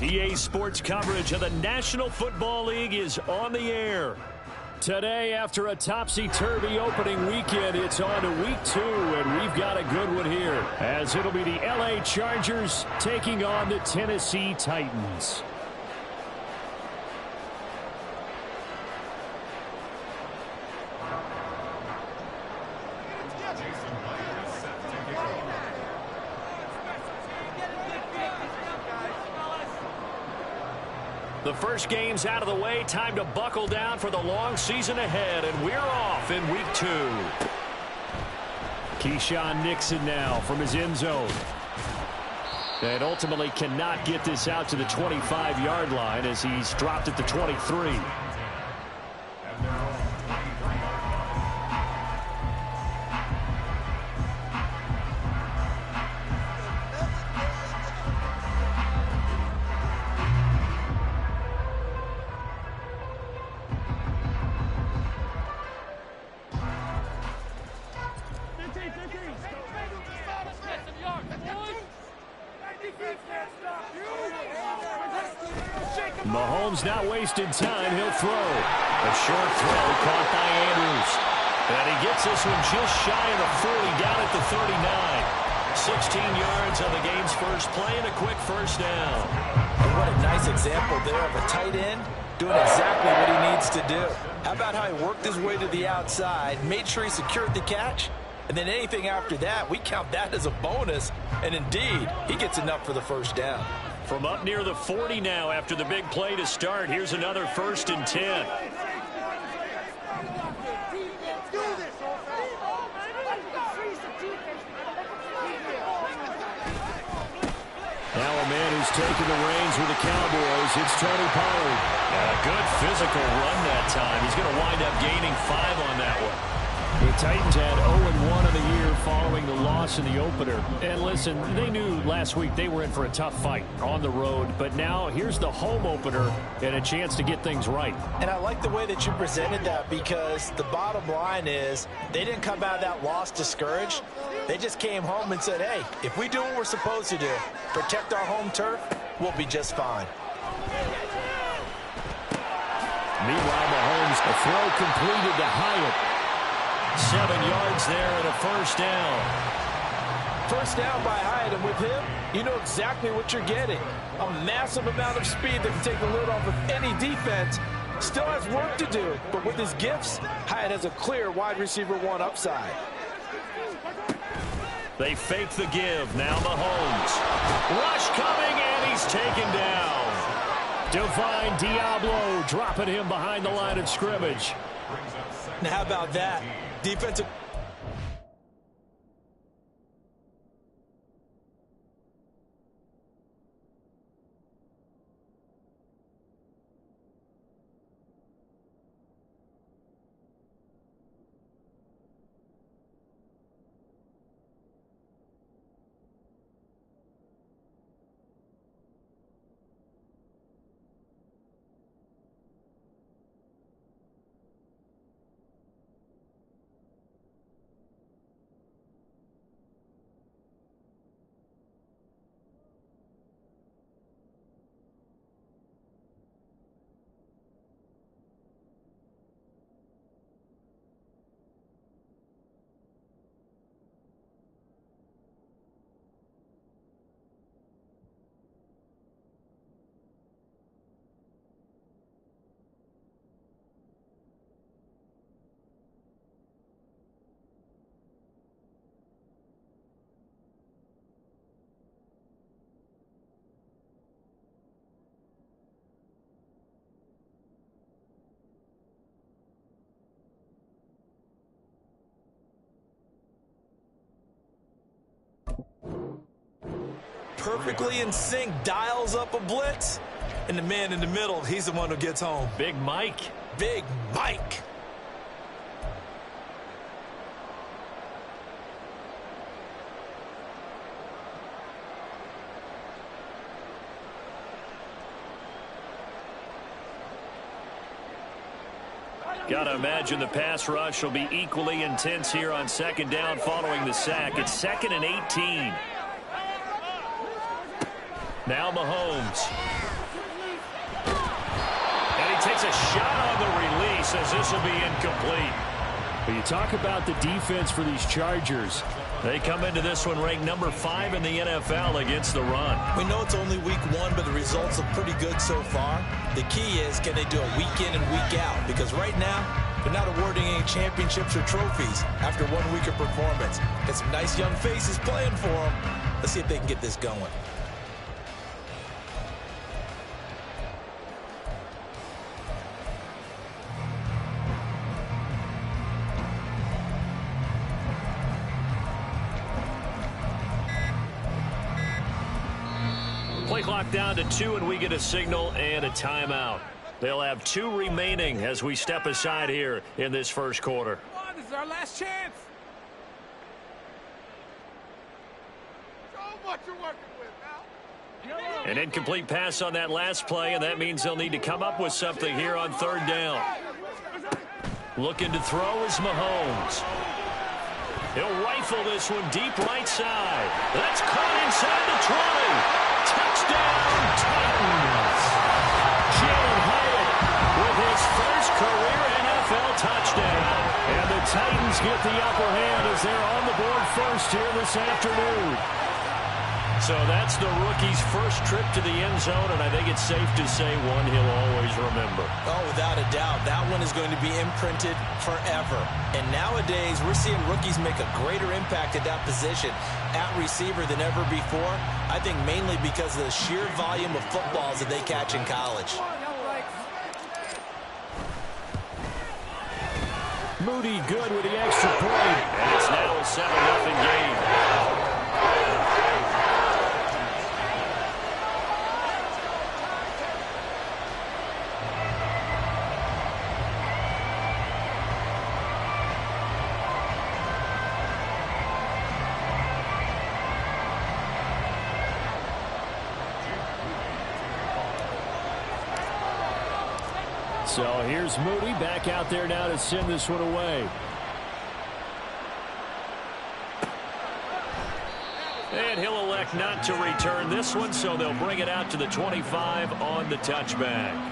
EA Sports coverage of the National Football League is on the air. Today, after a topsy-turvy opening weekend, it's on to week 2, and we've got a good one here, as it'll be the LA Chargers taking on the Tennessee Titans. The first game's out of the way. Time to buckle down for the long season ahead, and we're off in week 2. Keyshawn Nixon now from his end zone. And ultimately cannot get this out to the 25-yard line as he's dropped at the 23. Mahomes not wasting time. He'll throw. A short throw caught by Andrews. And he gets this one just shy of the 40, down at the 39. 16 yards on the game's first play and a quick first down. And what a nice example there of a tight end doing exactly what he needs to do. How about how he worked his way to the outside, made sure he secured the catch, and then anything after that, we count that as a bonus. And indeed, he gets enough for the first down. From up near the 40 now after the big play to start. Here's another 1st and 10. Now a man who's taken the reins with the Cowboys, it's Tony Pollard. And a good physical run that time. He's going to wind up gaining 5 on that one. The Titans had 0-1 in the year following the loss in the opener. And listen, they knew last week they were in for a tough fight on the road. But now here's the home opener and a chance to get things right. And I like the way that you presented that, because the bottom line is they didn't come out of that loss discouraged. They just came home and said, hey, if we do what we're supposed to do, protect our home turf, we'll be just fine. Meanwhile, Mahomes, a throw completed to Hyatt. 7 yards there and a first down. First down by Hyatt, and with him, you know exactly what you're getting. A massive amount of speed that can take the lid off of any defense. Still has work to do, but with his gifts, Hyatt has a clear wide receiver 1 upside. They fake the give. Now Mahomes. Rush coming, and he's taken down. Divine Diablo dropping him behind the line of scrimmage. Now how about that? Defensive. Perfectly in sync, dials up a blitz, and the man in the middle, he's the one who gets home. Big Mike. Big Mike. Got to imagine the pass rush will be equally intense here on 2nd down following the sack. It's 2nd and 18. Now Mahomes. takes a shot on the release as this will be incomplete. But you talk about the defense for these Chargers. They come into this one ranked number 5 in the NFL against the run. We know it's only week 1, but the results look pretty good so far. The key is, can they do it week in and week out? Because right now, they're not awarding any championships or trophies after 1 week of performance. Got some nice young faces playing for them. Let's see if they can get this going. Play clock down to 2, and we get a signal and a timeout. They'll have 2 remaining as we step aside here in this first quarter. Come on, this is our last chance. Show what you're working with now. An incomplete pass on that last play, and that means they'll need to come up with something here on 3rd down. Looking to throw is Mahomes. He'll rifle this one deep right side. That's caught inside the 20. Touchdown, Titans. Jalen Hyatt with his first career NFL touchdown. And the Titans get the upper hand as they're on the board first here this afternoon. So that's the rookie's first trip to the end zone, and I think it's safe to say one he'll always remember. Oh, without a doubt. That one is going to be imprinted forever. And nowadays, we're seeing rookies make a greater impact at that position at receiver than ever before. I think mainly because of the sheer volume of footballs that they catch in college. Moody good with the extra point. And it's now a 7-0 game. So here's Moody back out there now to send this one away. And he'll elect not to return this one, so they'll bring it out to the 25 on the touchback.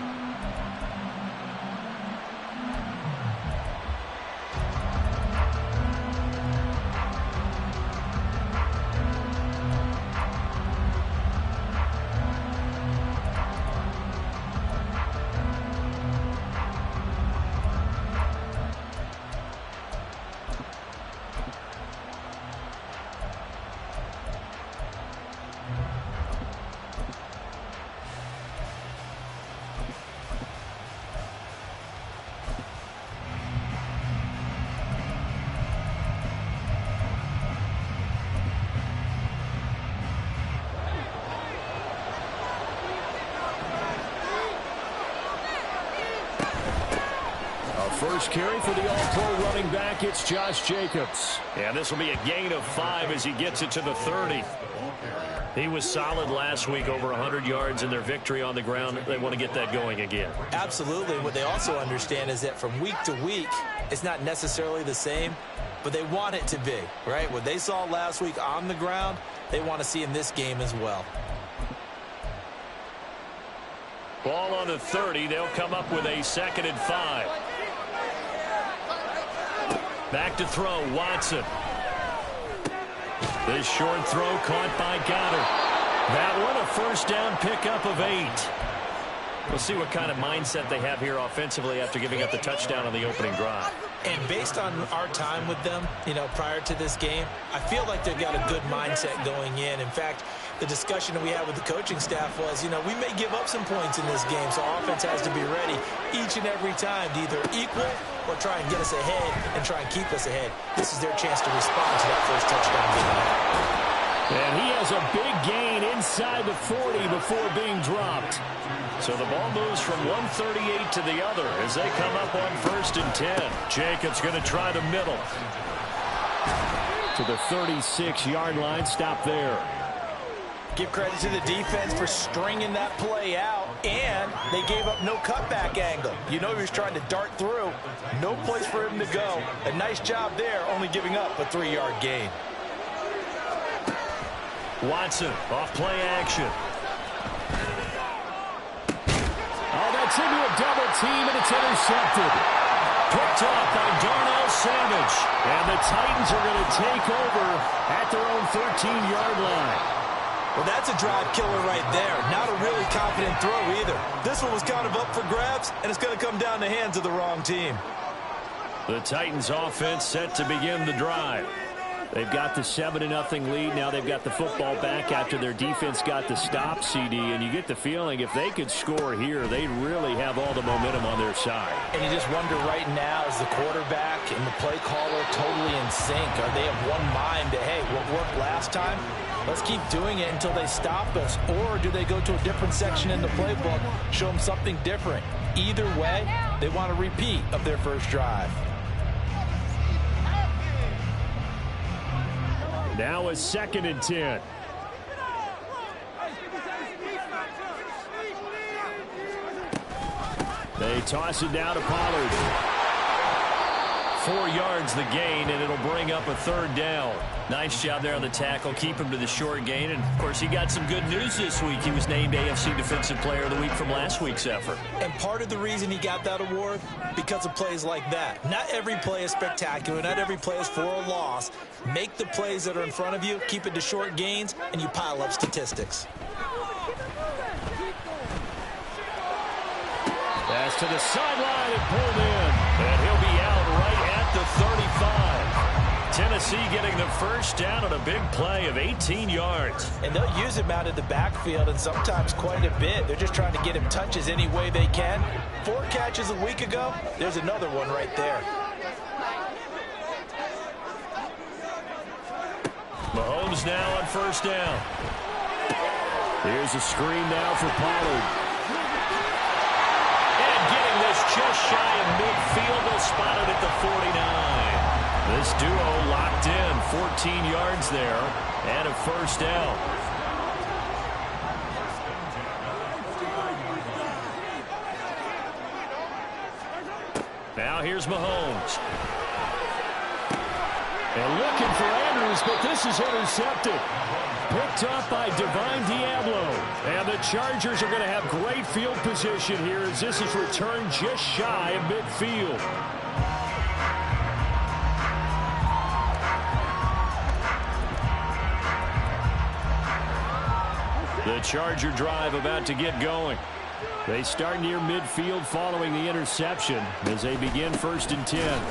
First carry for the all-pro running back, it's Josh Jacobs. And this will be a gain of 5 as he gets it to the 30. He was solid last week, over 100 yards in their victory on the ground. They want to get that going again. Absolutely. What they also understand is that from week to week, it's not necessarily the same, but they want it to be, right? What they saw last week on the ground, they want to see in this game as well. Ball on the 30. They'll come up with a 2nd and 5. Back to throw, Watson. This short throw caught by Goddard. That one a first down pickup of 8. We'll see what kind of mindset they have here offensively after giving up the touchdown on the opening drive. And based on our time with them, prior to this game, I feel like they've got a good mindset going in. In fact, the discussion that we had with the coaching staff was, we may give up some points in this game, so offense has to be ready each and every time to either equal or try and get us ahead and try and keep us ahead. This is their chance to respond to that first touchdown game. And he has a big gain inside the 40 before being dropped. So the ball moves from 138 to the other as they come up on 1st and 10. Jacobs going to try the middle. To the 36-yard line. Stop there. Give credit to the defense for stringing that play out, and they gave up no cutback angle. He was trying to dart through. No place for him to go. A nice job there, only giving up a 3-yard gain. Watson off play action. Oh, that's into a double team, and it's intercepted. Picked up by Darnell Savage. And the Titans are going to take over at their own 13-yard line. Well, that's a drive killer right there. Not a really confident throw either. This one was kind of up for grabs, and it's going to come down the hands of the wrong team. The Titans offense set to begin the drive. They've got the 7-0 lead. Now they've got the football back after their defense got the stop, CD. And you get the feeling if they could score here, they'd really have all the momentum on their side. And you just wonder right now, is the quarterback and the play caller totally in sync? Are they of one mind that, hey, what worked last time? Let's keep doing it until they stop us. Or do they go to a different section in the playbook, show them something different? Either way, they want a repeat of their first drive. Now a 2nd and 10. They toss it down to Pollard. 4 yards the gain, and it'll bring up a 3rd down. Nice job there on the tackle. Keep him to the short gain. And, of course, he got some good news this week. He was named AFC Defensive Player of the Week from last week's effort. And part of the reason he got that award, because of plays like that. Not every play is spectacular. Not every play is for a loss. Make the plays that are in front of you, keep it to short gains, and you pile up statistics. Pass to the sideline and pulled in. And he'll be out right at the 35. Tennessee getting the first down on a big play of 18 yards. And they'll use him out of the backfield, and sometimes quite a bit. They're just trying to get him touches any way they can. 4 catches a week ago. There's another one right there. Mahomes now on first down. Here's a screen now for Pollard. And getting this just shy of midfield. They'll spot it at the 49. This duo locked in. 14 yards there and a first down. Now here's Mahomes. And looking for Andrews, but this is intercepted. Picked up by Divine Diablo. And the Chargers are going to have great field position here as this is returned just shy of midfield. The Charger drive about to get going. They start near midfield following the interception as they begin 1st and 10.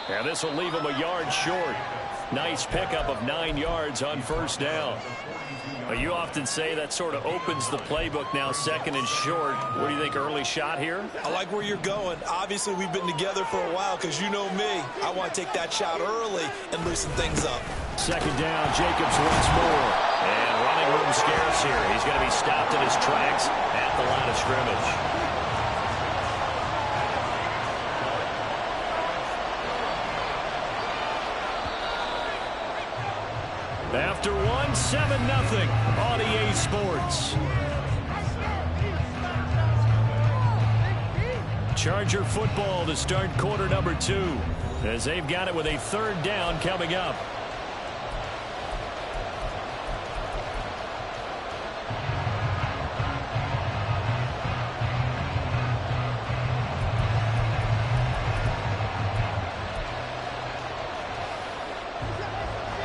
And this will leave them a yard short. Nice pickup of 9 yards on first down. Well, you often say that sort of opens the playbook now, 2nd and short. What do you think, early shot here? I like where you're going. Obviously, we've been together for a while because you know me. I want to take that shot early and loosen things up. 2nd down, Jacobs once more. And running room scarce here. He's going to be stopped in his tracks at the line of scrimmage. After 7-0 on EA Sports. Charger football to start quarter number 2 as they've got it with a 3rd down coming up.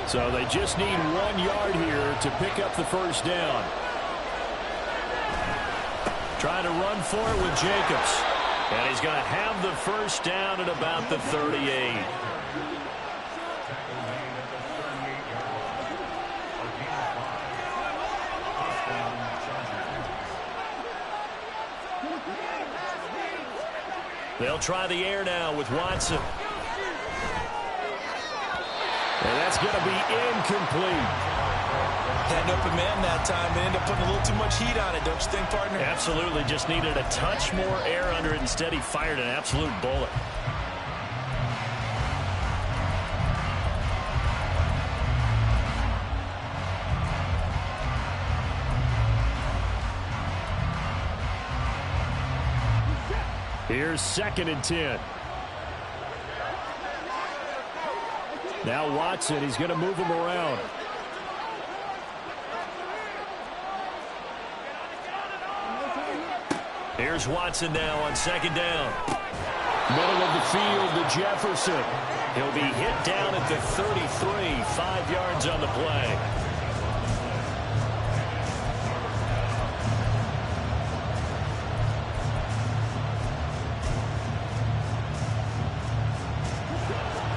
So they just need 1 yard here to pick up the first down. Trying to run for it with Jacobs. And he's going to have the first down at about the 38. They'll try the air now with Watson. And that's going to be incomplete. Had an open man that time, but ended up putting a little too much heat on it, don't you think, partner? Absolutely. Just needed a touch more air under it. Instead, he fired an absolute bullet. Here's 2nd and 10. Now Watson, he's going to move him around. Here's Watson now on second down. Middle of the field to Jefferson. He'll be hit down at the 33, 5 yards on the play.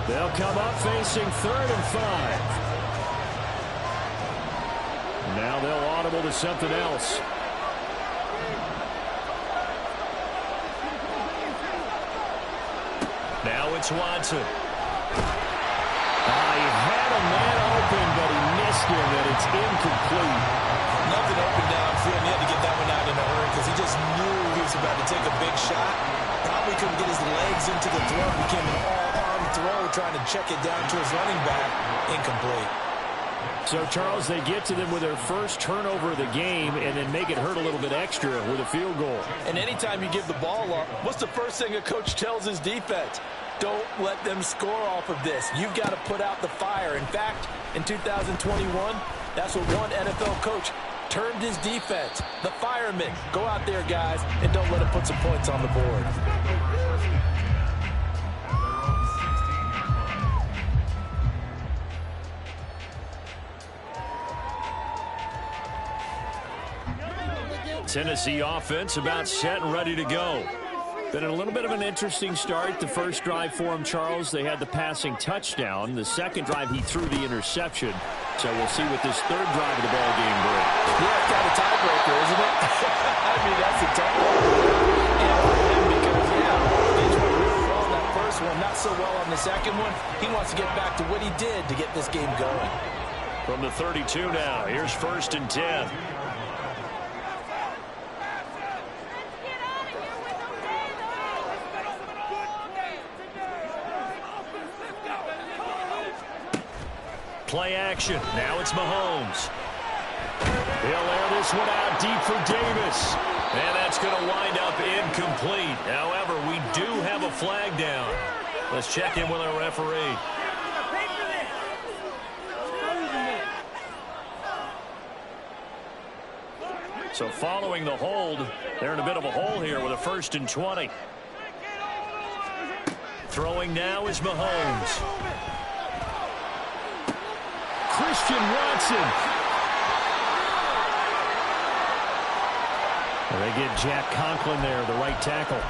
They'll come up facing 3rd and 5. Now they'll audible to something else. Now it's Watson. He had a man open, but he missed him, and it's incomplete. Nothing open downfield. He had to get that one out in a hurry because he just knew he was about to take a big shot. Probably couldn't get his legs into the throw. Became an all-arm throw, trying to check it down to his running back. Incomplete. So, Charles, they get to them with their first turnover of the game and then make it hurt a little bit extra with a field goal. And anytime you give the ball up, what's the first thing a coach tells his defense? Don't let them score off of this. You've got to put out the fire. In fact, in 2021, that's what one NFL coach termed his defense. The firemen. Go out there, guys, and don't let them put some points on the board. Tennessee offense about set and ready to go. Been a little bit of an interesting start. The first drive for him, Charles, they had the passing touchdown. The second drive, he threw the interception. So we'll see what this third drive of the ball game brings. Yeah, it's kind of tiebreaker, isn't it? I mean, that's a tough one. And because, things went really well on that first one, not so well on the second one. He wants to get back to what he did to get this game going. From the 32 now, here's 1st and 10. Play action. Now it's Mahomes. He'll air this one out deep for Davis. And that's going to wind up incomplete. However, we do have a flag down. Let's check in with our referee. So following the hold, they're in a bit of a hole here with a 1st and 20. Throwing now is Mahomes. Christian Watson. Well, they get Jack Conklin there, the right tackle.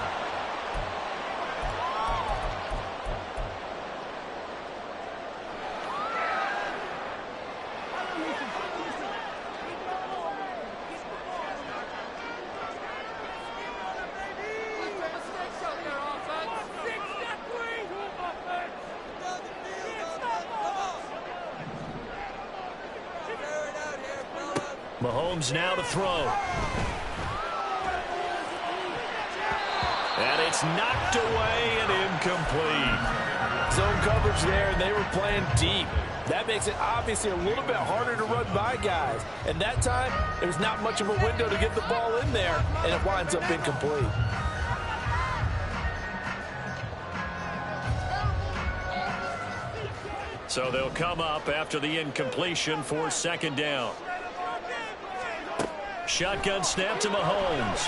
Mahomes now to throw. And it's knocked away and incomplete. Zone coverage there, and they were playing deep. That makes it obviously a little bit harder to run by guys. And that time, there's not much of a window to get the ball in there, and it winds up incomplete. So they'll come up after the incompletion for 2nd down. Shotgun snap to Mahomes.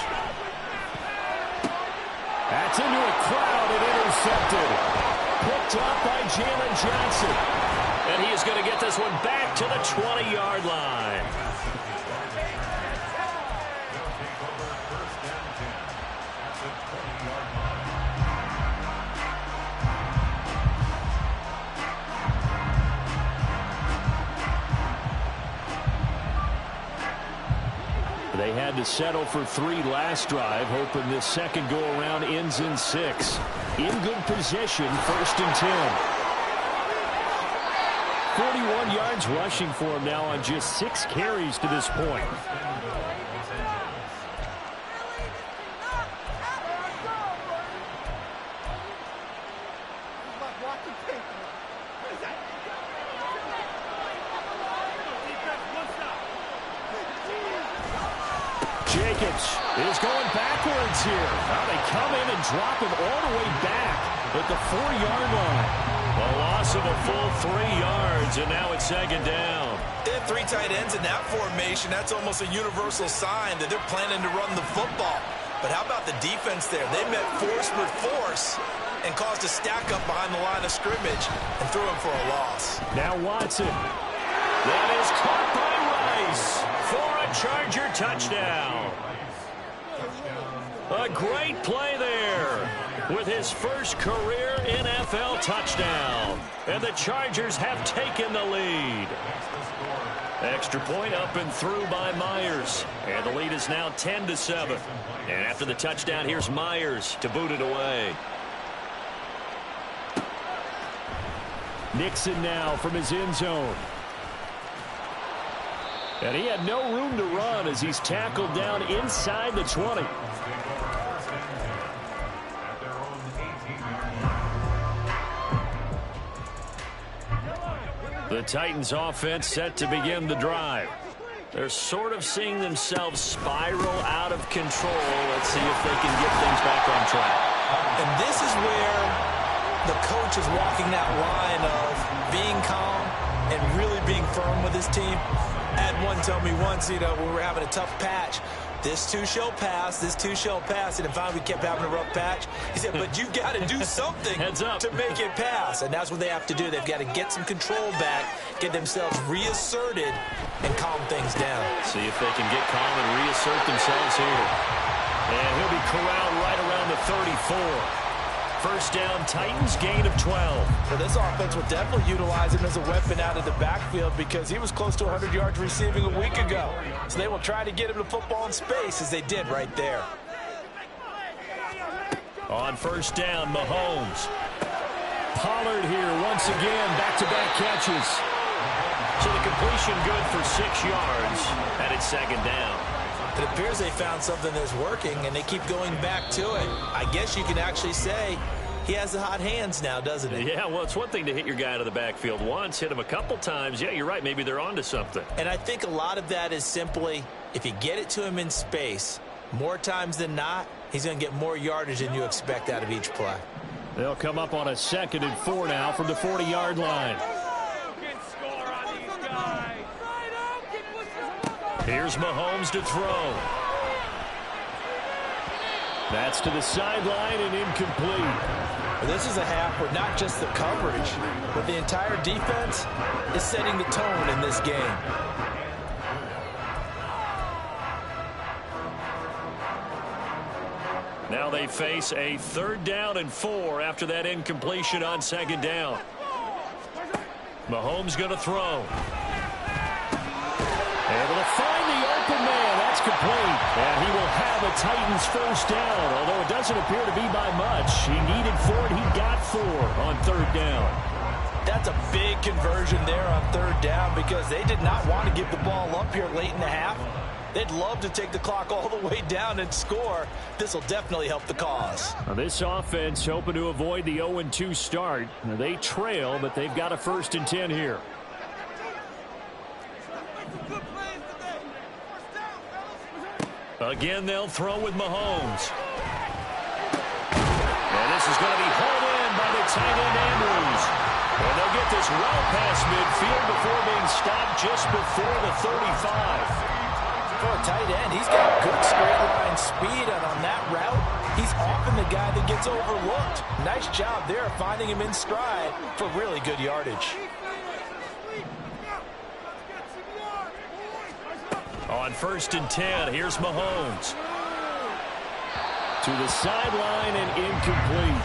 That's into a crowd and intercepted. Picked up by Jalen Johnson. And he is going to get this one back to the 20-yard line. They had to settle for 3 last drive, hoping this second go-around ends in 6. In good position, 1st and 10. 41 yards rushing for him now on just 6 carries to this point. Jacobs is going backwards here. Now they come in and drop him all the way back at the 4-yard line. A loss of a full 3 yards, and now it's 2nd down. They have 3 tight ends in that formation. That's almost a universal sign that they're planning to run the football. But how about the defense there? They met force with force and caused a stack up behind the line of scrimmage and threw him for a loss. Now Watson. That is caught by Rice for a Charger touchdown. A great play there with his first career NFL touchdown. And the Chargers have taken the lead. Extra point up and through by Myers. And the lead is now 10-7. And after the touchdown, here's Myers to boot it away. Nixon now from his end zone. And he had no room to run as he's tackled down inside the 20. The Titans offense set to begin the drive. They're sort of seeing themselves spiral out of control. Let's see if they can get things back on track. And this is where the coach is walking that line of being calm and really being firm with his team. I had one tell me once, when we were having a tough patch, this too shall pass, this too shall pass. And finally we kept having a rough patch. He said, but you got to do something to make it pass. And that's what they have to do. They've got to get some control back, get themselves reasserted, and calm things down. See if they can get calm and reassert themselves here. And he'll be corralled right around the 34. First down, Titans, gain of 12. So this offense will definitely utilize him as a weapon out of the backfield because he was close to 100 yards receiving a week ago. So they will try to get him the football in space as they did right there. On first down, Mahomes. Pollard here once again, back-to-back catches. So the completion good for 6 yards, and it's second down. It appears they found something that's working, and they keep going back to it. I guess you can actually say he has the hot hands now, doesn't he? Yeah, well, it's one thing to hit your guy out of the backfield once, hit him a couple times. Yeah, you're right. Maybe they're onto something. And I think a lot of that is simply if you get it to him in space, more times than not, he's going to get more yardage than you expect out of each play. They'll come up on a 2nd and 4 now from the 40-yard line. Here's Mahomes to throw. That's to the sideline and incomplete. This is a half where not just the coverage, but the entire defense is setting the tone in this game. Now they face a 3rd down and 4 after that incompletion on 2nd down. Mahomes going to throw. Able to find the open man. That's complete. And he will have a Titans first down, although it doesn't appear to be by much. He needed 4, and he got 4 on 3rd down. That's a big conversion there on 3rd down because they did not want to give the ball up here late in the half. They'd love to take the clock all the way down and score. This will definitely help the cause. Now this offense hoping to avoid the 0-2 start. Now they trail, but they've got a 1st and 10 here. Again, they'll throw with Mahomes. And this is going to be hauled in by the tight end Andrews. And they'll get this well past midfield before being stopped just before the 35. For a tight end, he's got good straight line speed, and on that route, he's often the guy that gets overlooked. Nice job there finding him in stride for really good yardage. On 1st and 10, here's Mahomes. To the sideline and incomplete.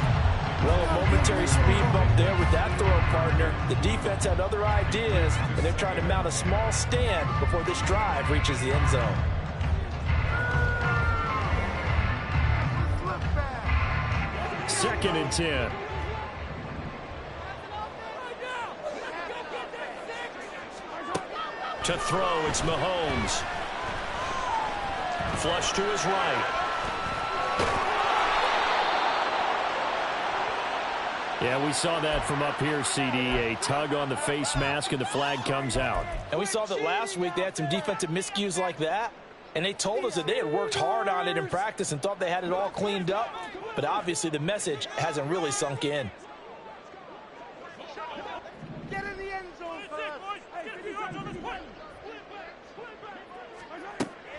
Well, a momentary speed bump there with that throw partner. The defense had other ideas, and they're trying to mount a small stand before this drive reaches the end zone. Second and 10. To throw, it's Mahomes. Flush to his right. Yeah, we saw that from up here, CD. A tug on the face mask, and the flag comes out. And we saw that last week they had some defensive miscues like that, and they told us that they had worked hard on it in practice and thought they had it all cleaned up. But obviously the message hasn't really sunk in. Get in the end zone first.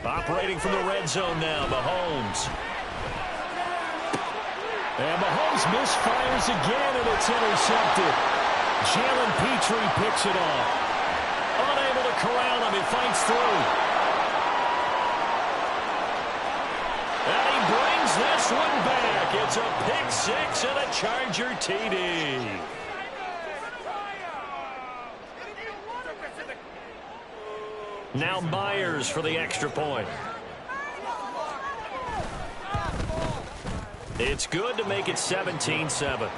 Operating from the red zone now, Mahomes. And Mahomes misfires again, and it's intercepted. Jalen Petrie picks it off. Unable to corral him. He fights through. And he brings this one back. It's a pick six and a Charger TD. Now Myers for the extra point. It's good to make it 17-7.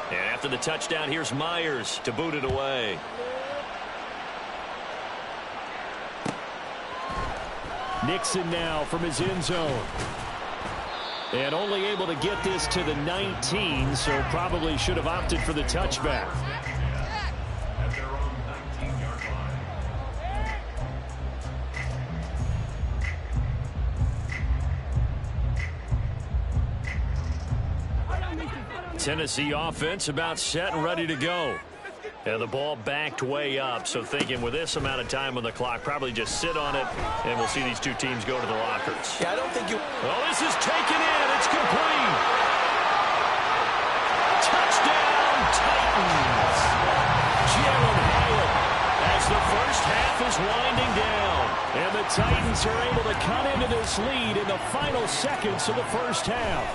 And after the touchdown, here's Myers to boot it away. Nixon now from his end zone. And only able to get this to the 19, so probably should have opted for the touchback. At their own 19-yard line. Tennessee offense about set and ready to go. And the ball backed way up, so thinking with this amount of time on the clock, probably just sit on it, and we'll see these two teams go to the lockers. Yeah, I don't think you... Oh, this is taken in. It's complete. Touchdown, Titans. Jalen Hyatt as the first half is winding down. And the Titans are able to cut into this lead in the final seconds of the first half.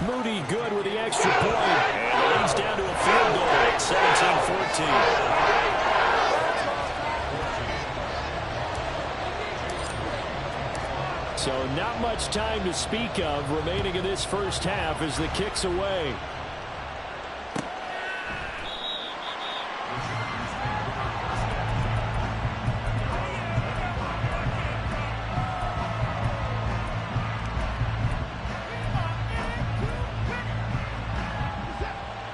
Moody good with the extra point. And it leads down to a field goal at 17-14. So not much time to speak of remaining in this first half as the kick's away.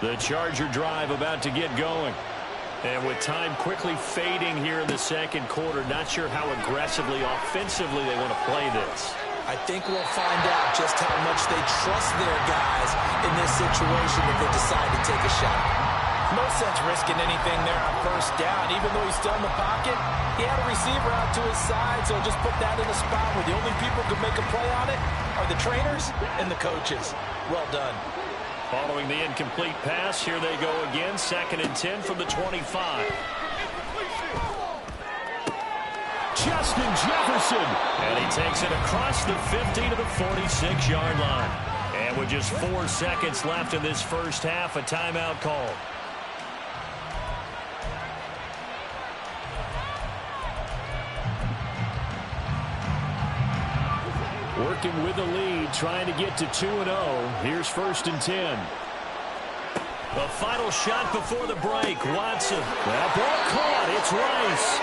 The Charger drive about to get going. And with time quickly fading here in the second quarter, not sure how aggressively, offensively they want to play this. I think we'll find out just how much they trust their guys in this situation if they decide to take a shot. No sense risking anything there on first down. Even though he's still in the pocket, he had a receiver out to his side, so just put that in a spot where the only people who can make a play on it are the trainers and the coaches. Well done. Following the incomplete pass, here they go again. 2nd and 10 from the 25. Justin Jefferson. And he takes it across the 50 to the 46-yard line. And with just 4 seconds left in this first half, a timeout call. Working with the lead, trying to get to 2-0. Here's 1st and 10. The final shot before the break. Watson. That ball caught. It's Rice.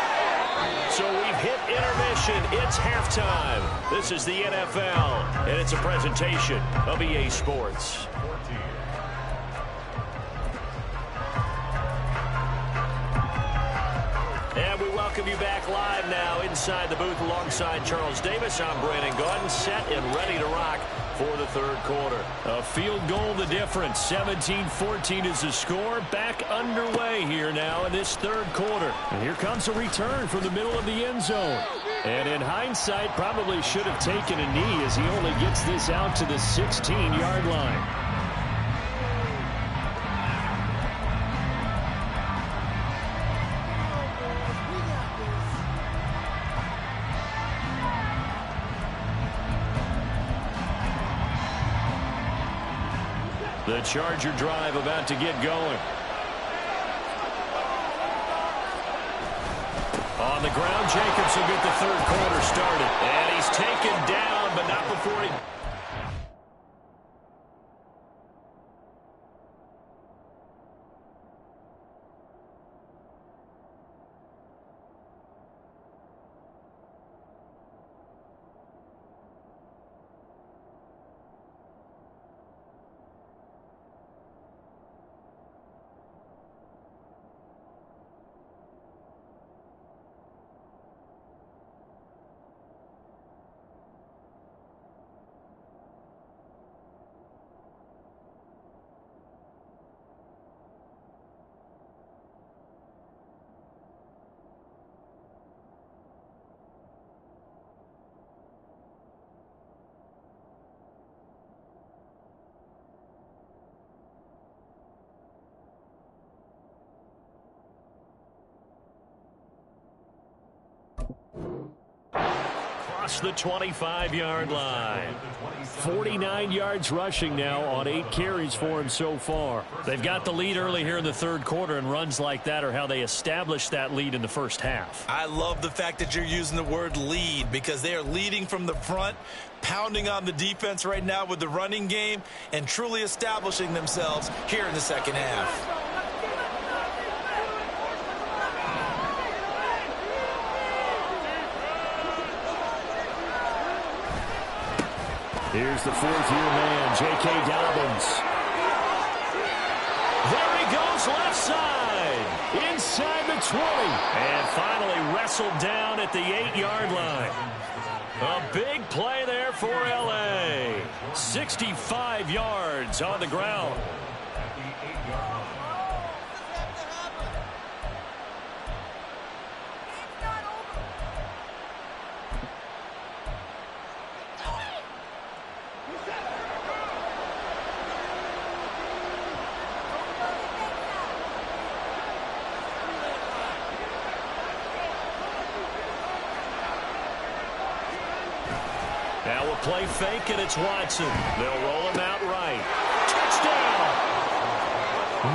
So we've hit intermission. It's halftime. This is the NFL, and it's a presentation of EA Sports. And we welcome you back live now inside the booth alongside Charles Davis. I'm Brandon Gaudin, set and ready to rock for the third quarter. A field goal the difference. 17-14 is the score. Back underway here now in this third quarter. And here comes a return from the middle of the end zone. And in hindsight, probably should have taken a knee as he only gets this out to the 16-yard line. The Charger drive about to get going. On the ground, Jacobs will get the third quarter started. And he's taken down, but not before he... across the 25-yard line. 49 yards rushing now on 8 carries for him so far. They've got the lead early here in the third quarter, and runs like that are how they established that lead in the first half. I love the fact that you're using the word lead, because they are leading from the front, pounding on the defense right now with the running game, and truly establishing themselves here in the second half. Here's the fourth-year man, J.K. Dobbins. There he goes, left side. Inside the 20. And finally wrestled down at the 8-yard line. A big play there for L.A. 65 yards on the ground. Now a play fake, and it's Watson. They'll roll him out right. Touchdown!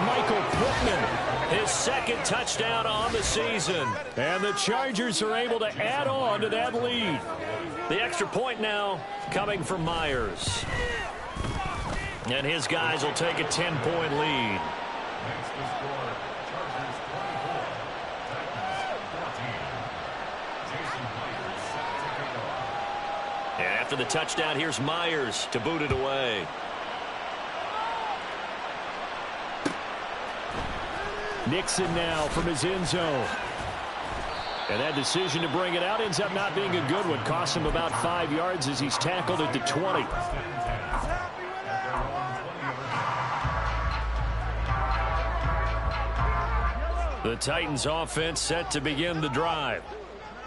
Michael Pittman, his second touchdown on the season. And the Chargers are able to add on to that lead. The extra point now coming from Myers. And his guys will take a 10-point lead. Next to score, Chargers 24, Titans 14. Jason Myers set to kick off. And after the touchdown, here's Myers to boot it away. Nixon now from his end zone. And that decision to bring it out ends up not being a good one. Costs him about 5 yards as he's tackled at the 20. The Titans offense set to begin the drive.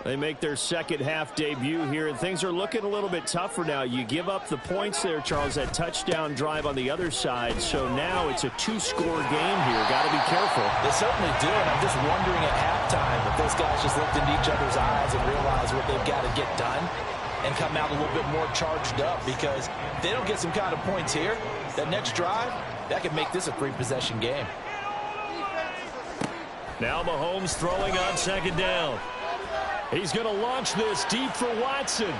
They make their second half debut here, and things are looking a little bit tougher now. You give up the points there, Charles, that touchdown drive on the other side. So now it's a 2-score game here. Got to be careful. They certainly do, and I'm just wondering at halftime if those guys just looked into each other's eyes and realized what they've got to get done and come out a little bit more charged up, because if they don't get some kind of points here, that next drive, that could make this a 3-possession game. Now Mahomes throwing on second down. He's going to launch this deep for Watson.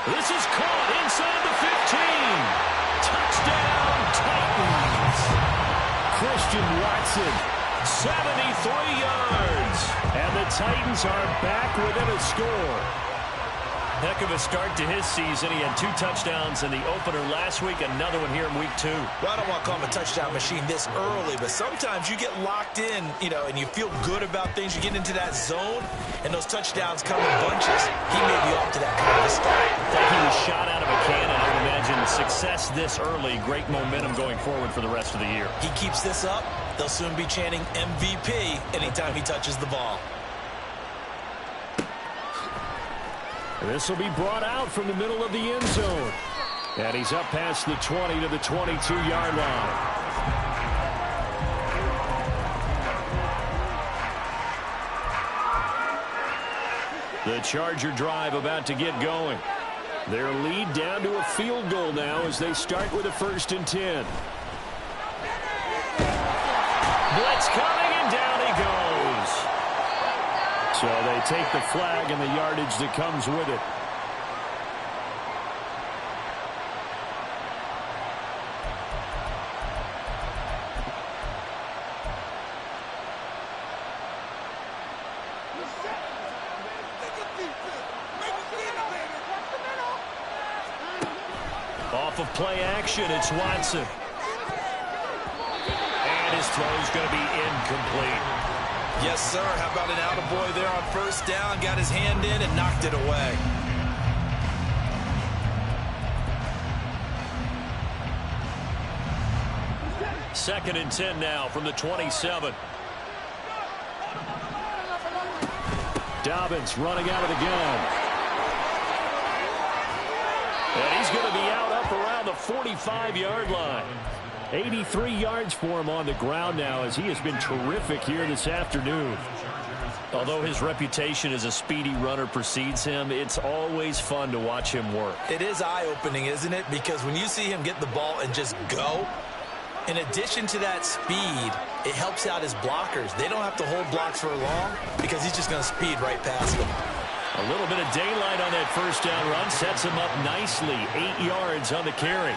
This is caught inside the 15. Touchdown, Titans. Christian Watson, 73 yards. And the Titans are back within a score. Heck of a start to his season. He had 2 touchdowns in the opener last week, another one here in week 2. Well, I don't want to call him a touchdown machine this early, but sometimes you get locked in, and you feel good about things. You get into that zone, and those touchdowns come in bunches. He may be off to that kind of a start. It's like he was shot out of a cannon. I would imagine success this early, great momentum going forward for the rest of the year. He keeps this up, they'll soon be chanting MVP anytime he touches the ball. This will be brought out from the middle of the end zone. And he's up past the 20 to the 22-yard line. The Charger drive about to get going. Their lead down to a field goal now as they start with a 1st and 10. Blitz coming, and down he goes. So they take the flag and the yardage that comes with it. Off of play action, it's Watson. And his throw's going to be incomplete. Yes, sir. How about an attaboy there on 1st down? Got his hand in and knocked it away. Second and 10 now from the 27. Dobbins running out of the gun. And he's going to be out up around the 45-yard line. 83 yards for him on the ground now, as he has been terrific here this afternoon. Although his reputation as a speedy runner precedes him, it's always fun to watch him work. It is eye-opening, isn't it? Because when you see him get the ball and just go, in addition to that speed, it helps out his blockers. They don't have to hold blocks for long because he's just going to speed right past them. A little bit of daylight on that first down run sets him up nicely. 8 yards on the carry.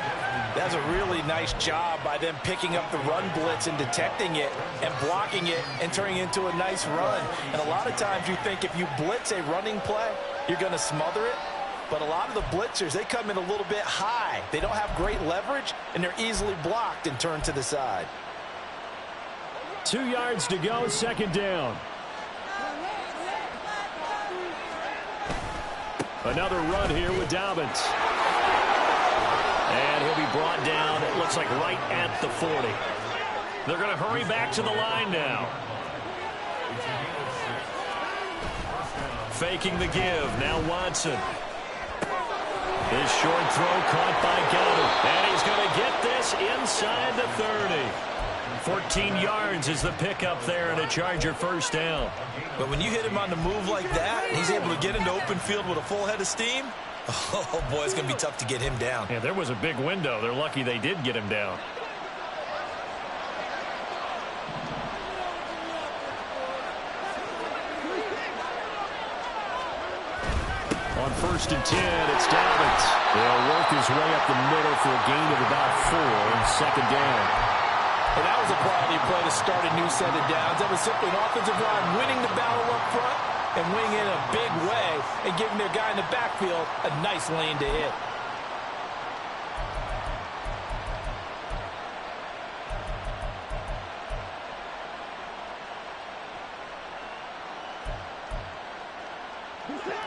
That's a really nice job by them picking up the run blitz and detecting it and blocking it and turning it into a nice run. And a lot of times you think if you blitz a running play, you're going to smother it. But a lot of the blitzers, they come in a little bit high. They don't have great leverage, and they're easily blocked and turned to the side. 2 yards to go, second down. Another run here with Dobbins. And he'll be brought down, it looks like right at the 40. They're going to hurry back to the line now. Faking the give, now Watson. His short throw caught by Goddard. And he's going to get this inside the 30. 14 yards is the pickup there and a Charger first down. But when you hit him on the move like that, and he's able to get into open field with a full head of steam, oh, boy, it's going to be tough to get him down. Yeah, there was a big window. They're lucky they did get him down. On 1st and 10, it's Dobbins. They'll work his way up the middle for a gain of about 4 and second down. And that was a quality play to start a new set of downs. That was simply an offensive line winning the battle up front and winning in a big way and giving their guy in the backfield a nice lane to hit.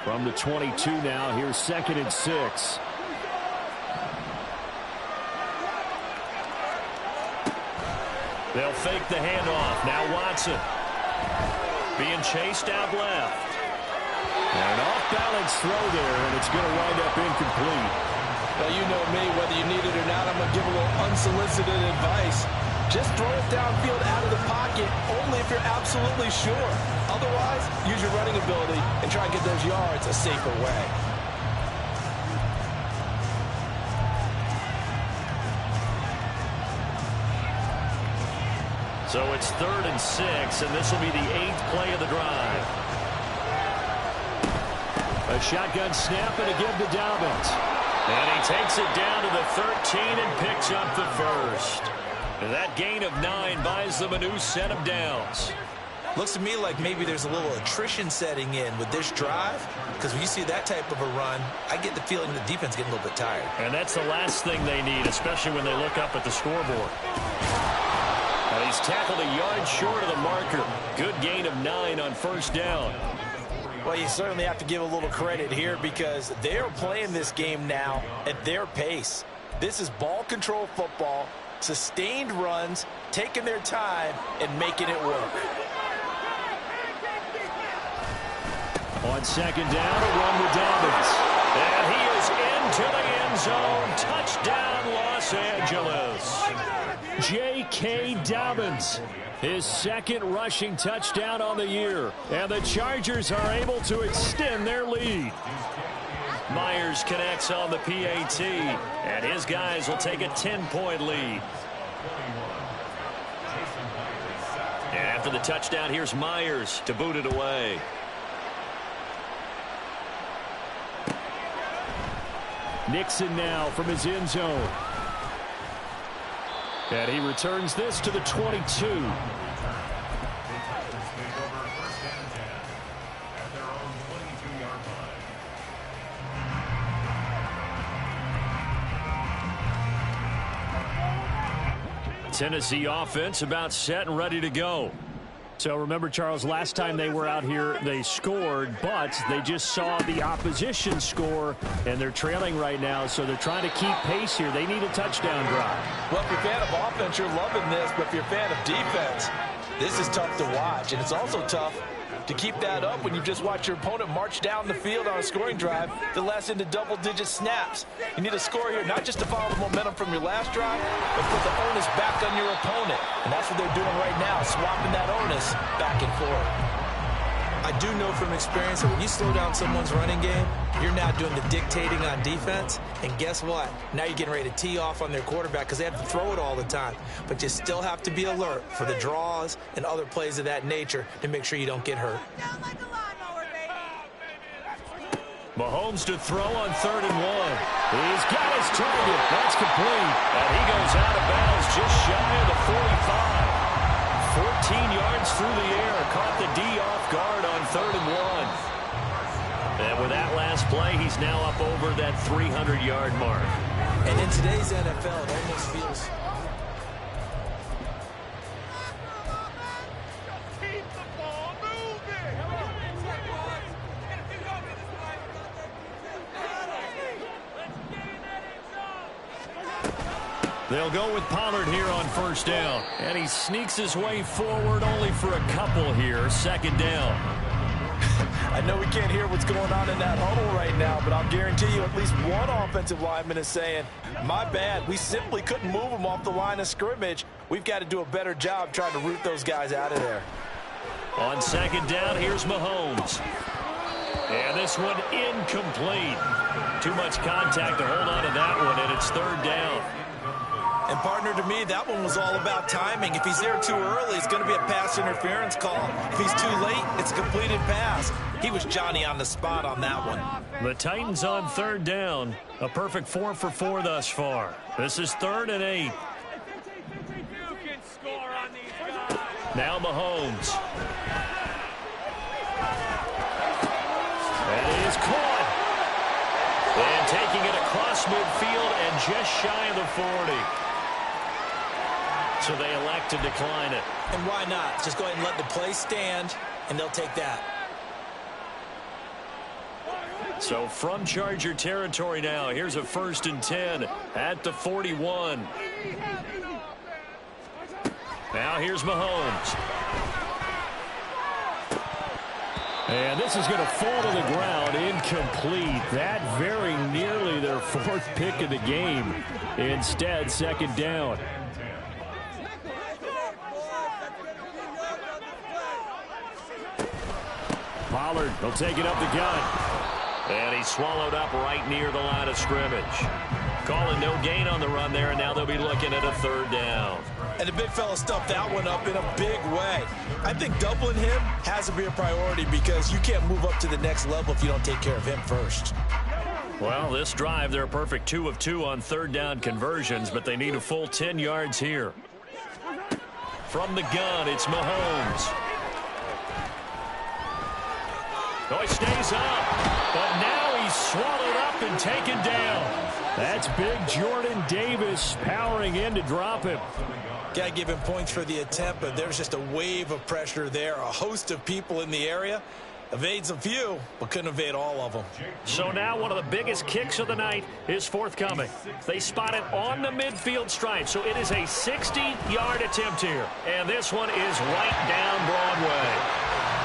From the 22 now, here's 2nd and 6. They'll fake the handoff. Now Watson. Being chased out left. And an off-balance throw there, and it's going to wind up incomplete. Well, you know me, whether you need it or not, I'm going to give a little unsolicited advice. Just throw it downfield out of the pocket, only if you're absolutely sure. Otherwise, use your running ability and try and get those yards a safer way. So it's 3rd and 6, and this will be the 8th play of the drive. A shotgun snap and a give to Dobbins. And he takes it down to the 13 and picks up the first. And that gain of 9 buys them a new set of downs. Looks to me like maybe there's a little attrition setting in with this drive, because when you see that type of a run, I get the feeling the defense getting a little bit tired. And that's the last thing they need, especially when they look up at the scoreboard. Now he's tackled a yard short of the marker. Good gain of 9 on 1st down. Well, you certainly have to give a little credit here because they're playing this game now at their pace. This is ball control football, sustained runs, taking their time, and making it work. On 2nd down, a run with Dobbins. And he is into the end zone. Touchdown, Los Angeles. J.K. Dobbins, his 2nd rushing touchdown on the year. And the Chargers are able to extend their lead. Myers connects on the PAT, and his guys will take a 10-point lead. And after the touchdown, here's Myers to boot it away. Nixon now from his end zone. And he returns this to the 22. Tennessee offense about set and ready to go. So remember, Charles, last time they were out here, they scored, but they just saw the opposition score, and they're trailing right now, so they're trying to keep pace here. They need a touchdown drive. Well, if you're a fan of offense, you're loving this, but if you're a fan of defense, this is tough to watch, and it's also tough to keep that up when you just watch your opponent march down the field on a scoring drive that lasts into double-digit snaps. You need a score here, not just to follow the momentum from your last drive, but put the onus back on your opponent. And that's what they're doing right now, swapping that onus back and forth. I do know from experience that when you slow down someone's running game, you're now doing the dictating on defense. And guess what? Now you're getting ready to tee off on their quarterback because they have to throw it all the time. But you still have to be alert for the draws and other plays of that nature to make sure you don't get hurt. Mahomes to throw on 3rd and 1. He's got his target. That's complete. And he goes out of bounds just shy of the 45. 14 yards through the air. Caught the D off guard on 3rd and 1. And with that last play, he's now up over that 300-yard mark. And in today's NFL, it almost feels... They'll go with Pollard here on 1st down. And he sneaks his way forward only for a couple here. 2nd down. I know we can't hear what's going on in that huddle right now, but I'll guarantee you at least one offensive lineman is saying, my bad, we simply couldn't move them off the line of scrimmage. We've got to do a better job trying to root those guys out of there. On 2nd down, here's Mahomes. And this one incomplete. Too much contact to hold on to that one, and it's 3rd down. And, partner, to me, that one was all about timing. If he's there too early, it's going to be a pass interference call. If he's too late, it's a completed pass. He was Johnny on the spot on that one. The Titans on 3rd down. A perfect 4 for 4 thus far. This is 3rd and 8. Now Mahomes. And it is caught. And taking it across midfield and just shy of the 40. So they elect to decline it. And why not? Just go ahead and let the play stand, and they'll take that. So from Charger territory now, here's a 1st and 10 at the 41. Now here's Mahomes. And this is going to fall to the ground, incomplete. That very nearly their 4th pick of the game. Instead, 2nd down. Pollard will take it up the gut. And he's swallowed up right near the line of scrimmage. Calling no gain on the run there, and now they'll be looking at a 3rd down. And the big fella stuffed that one up in a big way. I think doubling him has to be a priority because you can't move up to the next level if you don't take care of him first. Well, this drive, they're a perfect 2 of 2 on 3rd down conversions, but they need a full 10 yards here. From the gun, it's Mahomes. Oh, he stays up, but now he's swallowed up and taken down. That's big Jordan Davis powering in to drop him. Got to give him points for the attempt, but there's just a wave of pressure there. A host of people in the area. Evades a few, but couldn't evade all of them. So now one of the biggest kicks of the night is forthcoming. They spot it on the midfield stripe, so it is a 60-yard attempt here. And this one is right down Broadway.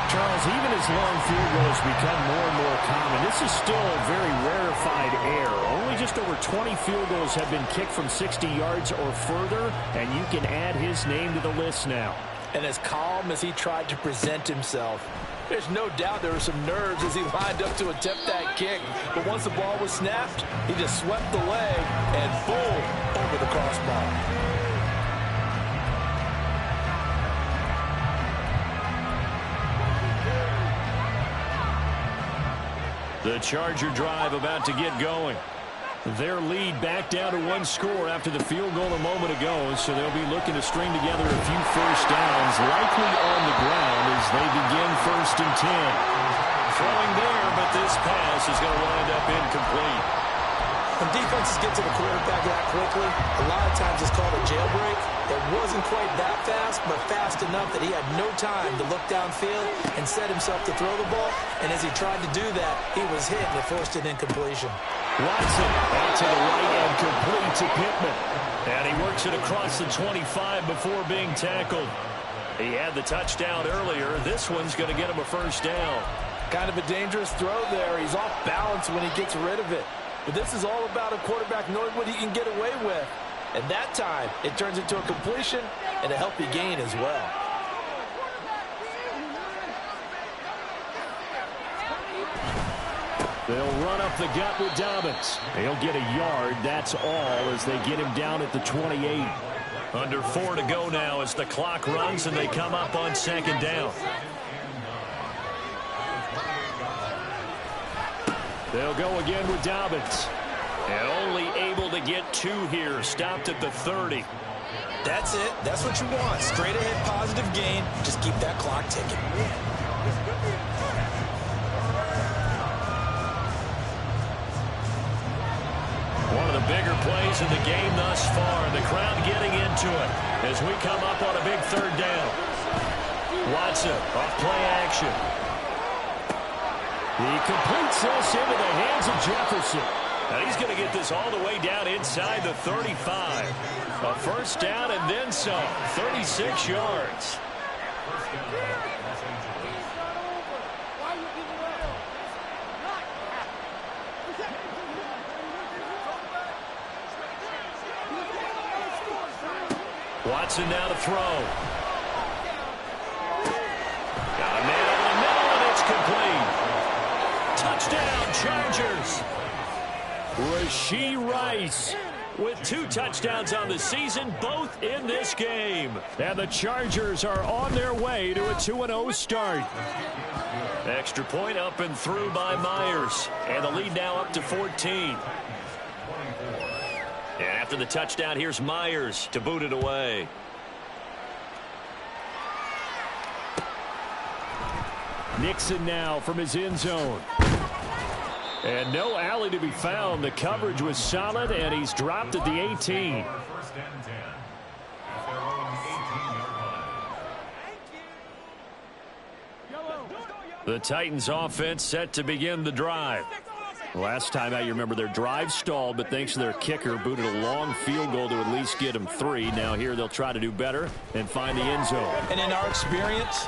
Charles, even as long field goals become more and more common, this is still a very rarefied air. Only just over 20 field goals have been kicked from 60 yards or further, and you can add his name to the list now. And as calm as he tried to present himself, there's no doubt there were some nerves as he lined up to attempt that kick. But once the ball was snapped, he just swept the leg and boom, over the crossbar. The Charger drive about to get going. Their lead back down to 1 score after the field goal a moment ago, so they'll be looking to string together a few 1st downs, likely on the ground as they begin 1st and 10. Throwing there, but this pass is going to wind up incomplete. When defenses get to the quarterback that quickly, a lot of times it's called a jailbreak. It wasn't quite that fast, but fast enough that he had no time to look downfield and set himself to throw the ball. And as he tried to do that, he was hit and it forced an incompletion. Watson out to the right and complete to Pittman. And he works it across the 25 before being tackled. He had the touchdown earlier. This one's going to get him a 1st down. Kind of a dangerous throw there. He's off balance when he gets rid of it. But this is all about a quarterback knowing what he can get away with. And that time, it turns into a completion and a healthy gain as well. They'll run up the gut with Dobbins. He'll get a yard. That's all as they get him down at the 28. Under 4 to go now as the clock runs and they come up on second down. They'll go again with Dobbins. And only able to get 2 here. Stopped at the 30. That's it. That's what you want. Straight ahead positive gain. Just keep that clock ticking. One of the bigger plays in the game thus far. The crowd getting into it as we come up on a big third down. Watson off play action. He completes this into the hands of Jefferson. Now he's going to get this all the way down inside the 35. A first down and then some. 36 yards. Watson now to throw. Got a man over the middle, and it's complete. Touchdown, Chargers. Rashee Rice With 2 touchdowns on the season, both in this game. And the Chargers are on their way to a 2-0 start. Extra point up and through by Myers. And the lead now up to 14. And after the touchdown, here's Myers to boot it away. Nixon now from his end zone. And no alley to be found. The coverage was solid, and he's dropped at the 18. First and 10. At their own 18-yard line. The Titans offense set to begin the drive. Last time out, you remember their drive stalled, but thanks to their kicker, booted a long field goal to at least get them 3. Now here they'll try to do better and find the end zone. And in our experience,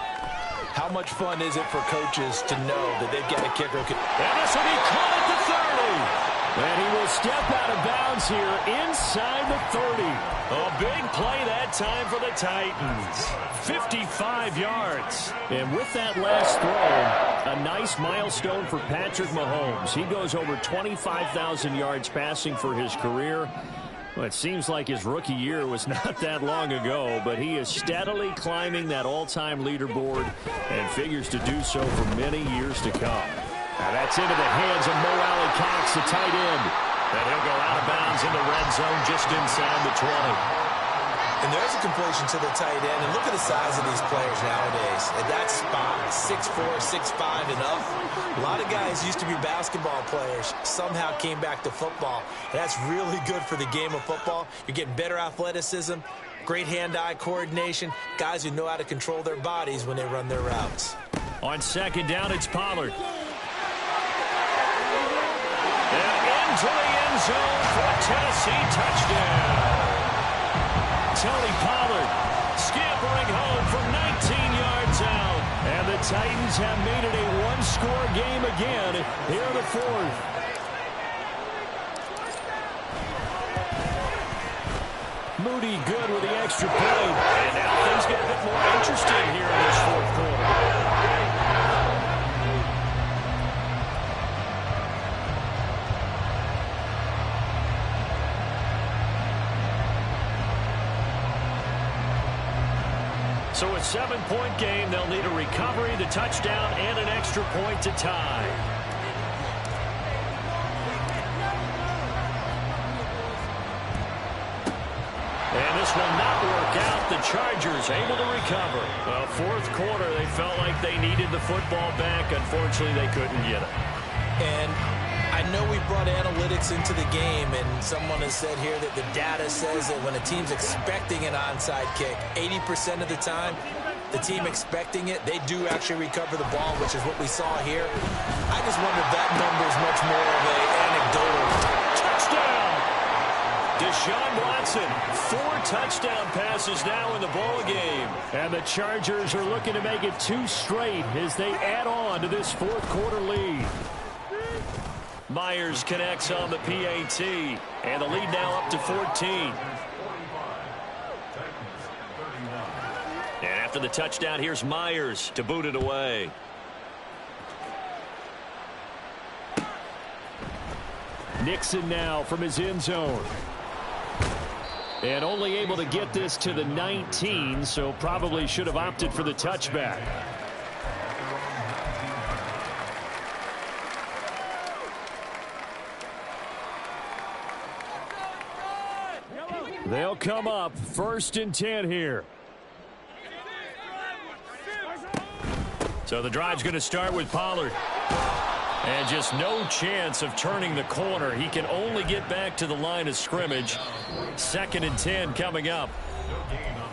how much fun is it for coaches to know that they've got a kicker? And this will be caught at the 30. And he will step out of bounds here inside the 30. A big play that time for the Titans. 55 yards. And with that last throw, a nice milestone for Patrick Mahomes. He goes over 25,000 yards passing for his career. Well, it seems like his rookie year was not that long ago, but he is steadily climbing that all-time leaderboard and figures to do so for many years to come. Now that's into the hands of Mo Alley-Cox, the tight end. And he'll go out of bounds in the red zone just inside the 20. And there's a completion to the tight end. And look at the size of these players nowadays. At that spot, 6'4", 6'5", and up. A lot of guys used to be basketball players, somehow came back to football. And that's really good for the game of football. You're getting better athleticism, great hand-eye coordination, guys who know how to control their bodies when they run their routes. On second down, it's Pollard. And into the end zone for a Tennessee touchdown. Tony Pollard scampering home from 19 yards out. And the Titans have made it a one-score game again here in the 4th. Moody good with the extra point. And now things get a bit more interesting here in this 4th quarter. So a 7-point game, they'll need a recovery, the touchdown, and an extra point to tie. And this will not work out. The Chargers able to recover. Well, 4th quarter, they felt like they needed the football back. Unfortunately, they couldn't get it. And I know we brought analytics into the game, and someone has said here that the data says that when a team's expecting an onside kick, 80% of the time, the team expecting it, they do actually recover the ball, which is what we saw here. I just wonder if that number is much more of an anecdotal. Touchdown! Deshaun Watson, 4 touchdown passes now in the ball game. And the Chargers are looking to make it 2 straight as they add on to this 4th quarter lead. Myers connects on the PAT, and the lead now up to 14. And after the touchdown, here's Myers to boot it away. Nixon now from his end zone. And only able to get this to the 19, so probably should have opted for the touchback. They'll come up 1st and 10 here. So the drive's going to start with Pollard. And just no chance of turning the corner. He can only get back to the line of scrimmage. 2nd and 10 coming up.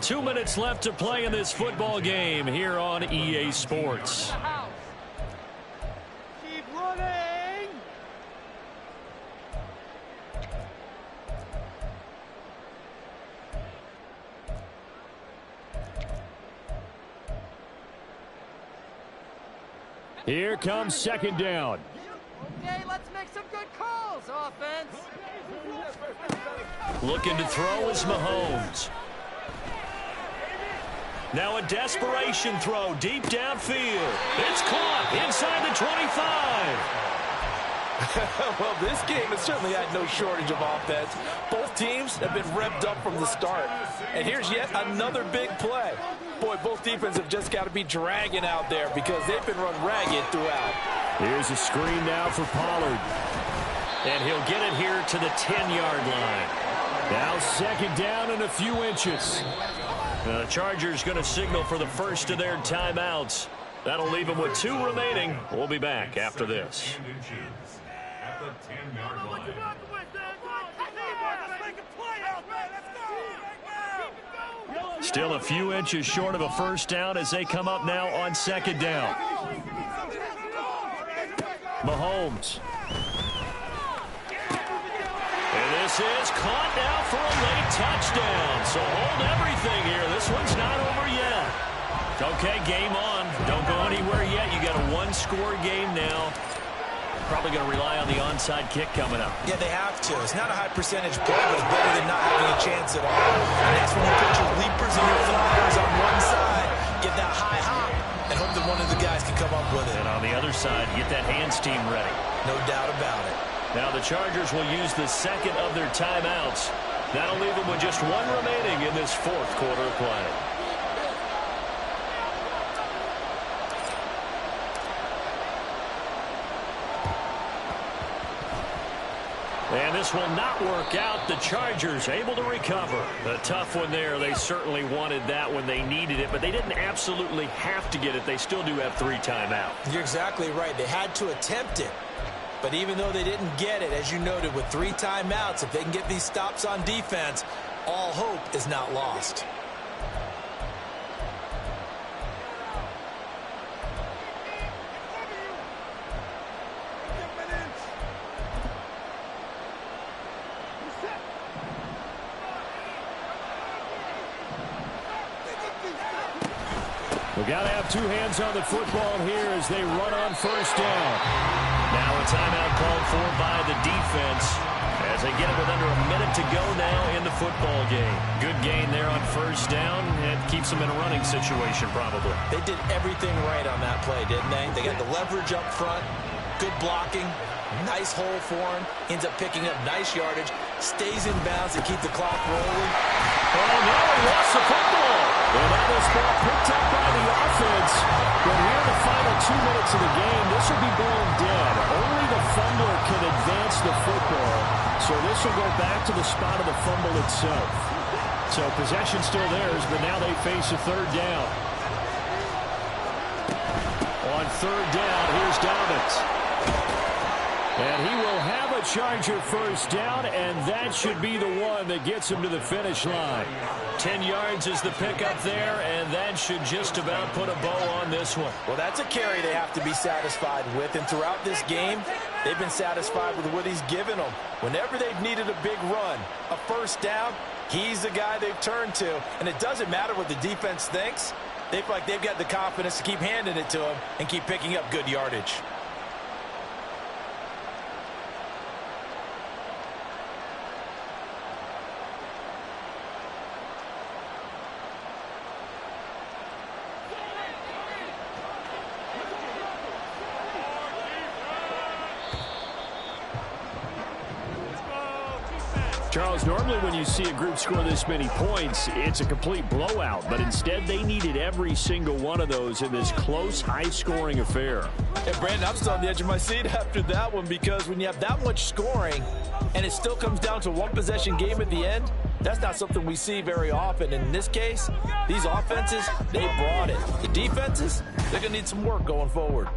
2 minutes left to play in this football game here on EA Sports. Keep running. Here comes 2nd down. Okay, let's make some good calls, offense. Looking to throw is Mahomes. Now a desperation throw deep downfield. It's caught inside the 25. Well, this game has certainly had no shortage of offense. Both teams have been revved up from the start. And here's yet another big play. Boy, both defenses have just got to be dragging out there because they've been run ragged throughout. Here's a screen now for Pollard. And he'll get it here to the 10-yard line. Now 2nd down and a few inches. The Chargers going to signal for the first of their timeouts. That'll leave them with 2 remaining. We'll be back after this. At the 10-yard line. Still a few inches short of a first down as they come up now on 2nd down. Mahomes. And this is caught now for a late touchdown. So hold everything here. This one's not over yet. Okay, game on. Don't go anywhere yet. You got a 1-score game now. Probably going to rely on the onside kick coming up. Yeah, they have to. It's not a high percentage play, but it's better than not having a chance at all. And that's when you put your leapers and your flyers on one side, get that high hop, and hope that one of the guys can come up with it. And on the other side, get that hands team ready. No doubt about it. Now the Chargers will use the 2nd of their timeouts. That'll leave them with just 1 remaining in this 4th quarter of play. And this will not work out. The Chargers able to recover. A tough one there. They certainly wanted that when they needed it, but they didn't absolutely have to get it. They still do have 3 timeouts. You're exactly right. They had to attempt it. But even though they didn't get it, as you noted, with 3 timeouts, if they can get these stops on defense, all hope is not lost. We've got to have 2 hands on the football here as they run on 1st down. Now a timeout called for by the defense as they get it with under a minute to go now in the football game. Good gain there on 1st down and keeps them in a running situation probably. They did everything right on that play, didn't they? They got the leverage up front, good blocking, nice hole for him, ends up picking up nice yardage, stays in bounds to keep the clock rolling. Oh, no, he lost the football. And now this ball picked up by the offense. But here in the final 2 minutes of the game, this will be blown dead. Only the fumbler can advance the football. So this will go back to the spot of the fumble itself. So possession still theirs, but now they face a 3rd down. On 3rd down, here's Dobbins. And he will have a Charger 1st down, and that should be the one that gets him to the finish line. 10 yards is the pickup there, and that should just about put a bow on this one. Well, that's a carry they have to be satisfied with, and throughout this game, they've been satisfied with what he's given them. Whenever they've needed a big run, a 1st down, he's the guy they've turned to, and it doesn't matter what the defense thinks. They feel like they've got the confidence to keep handing it to him and keep picking up good yardage. Charles, normally when you see a group score this many points, it's a complete blowout. But instead, they needed every single one of those in this close, high-scoring affair. And, Brandon, I'm still on the edge of my seat after that one, because when you have that much scoring and it still comes down to one-possession game at the end, that's not something we see very often. And in this case, these offenses, they brought it. The defenses, they're going to need some work going forward.